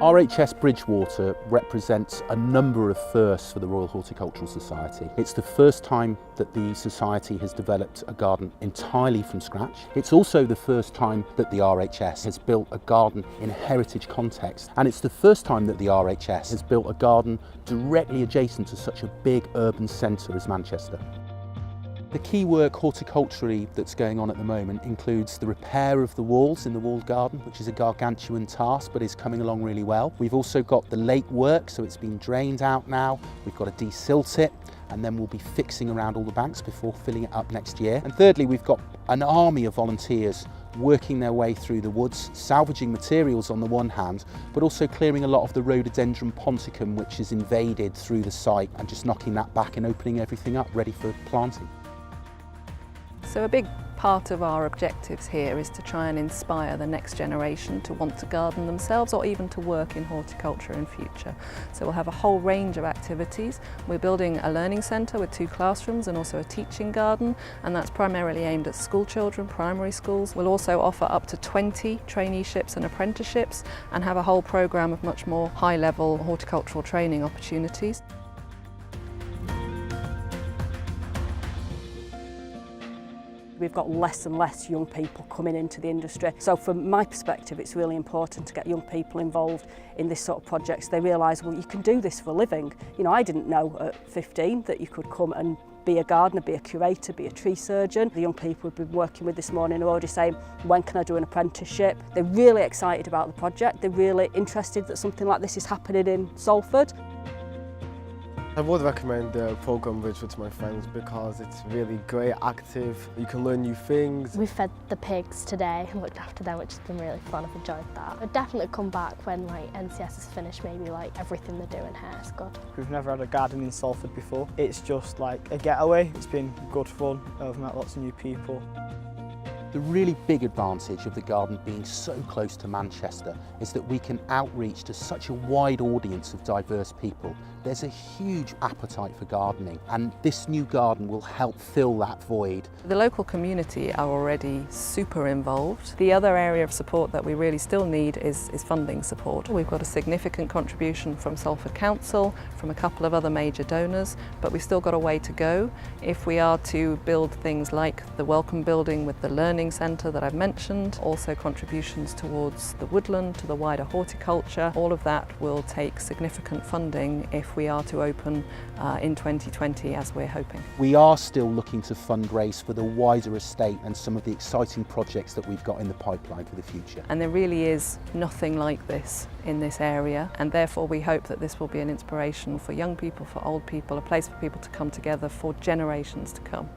RHS Bridgewater represents a number of firsts for the Royal Horticultural Society. It's the first time that the Society has developed a garden entirely from scratch. It's also the first time that the RHS has built a garden in a heritage context. And it's the first time that the RHS has built a garden directly adjacent to such a big urban centre as Manchester. The key work horticulturally that's going on at the moment includes the repair of the walls in the walled garden, which is a gargantuan task but is coming along really well. We've also got the lake work, so it's been drained out now. We've got to desilt it, and then we'll be fixing around all the banks before filling it up next year. And thirdly, we've got an army of volunteers working their way through the woods, salvaging materials on the one hand, but also clearing a lot of the rhododendron ponticum which is invaded through the site, and just knocking that back and opening everything up ready for planting. So a big part of our objectives here is to try and inspire the next generation to want to garden themselves or even to work in horticulture in future. So we'll have a whole range of activities. We're building a learning centre with 2 classrooms and also a teaching garden, and that's primarily aimed at school children, primary schools. We'll also offer up to 20 traineeships and apprenticeships and have a whole programme of much more high-level horticultural training opportunities. We've got less and less young people coming into the industry. So from my perspective, it's really important to get young people involved in this sort of projects. They realise, well, you can do this for a living. You know, I didn't know at 15 that you could come and be a gardener, be a curator, be a tree surgeon. The young people we've been working with this morning are already saying, when can I do an apprenticeship? They're really excited about the project. They're really interested that something like this is happening in Salford. I would recommend the programme Bridgewater to my friends because it's really great, active, you can learn new things. We fed the pigs today and looked after them, which has been really fun. I've enjoyed that. I'd definitely come back when NCS is finished, maybe everything they're doing here is good. We've never had a garden in Salford before. It's just like a getaway. It's been good fun. I've met lots of new people. The really big advantage of the garden being so close to Manchester is that we can outreach to such a wide audience of diverse people. There's a huge appetite for gardening, and this new garden will help fill that void. The local community are already super involved. The other area of support that we really still need is funding support. We've got a significant contribution from Salford Council, from a couple of other major donors, but we've still got a way to go if we are to build things like the Welcome Building with the Learning Centre that I've mentioned, also contributions towards the woodland, to the wider horticulture. All of that will take significant funding if we are to open in 2020 as we're hoping. We are still looking to fundraise for the wider estate and some of the exciting projects that we've got in the pipeline for the future. And there really is nothing like this in this area, and therefore we hope that this will be an inspiration for young people, for old people, a place for people to come together for generations to come.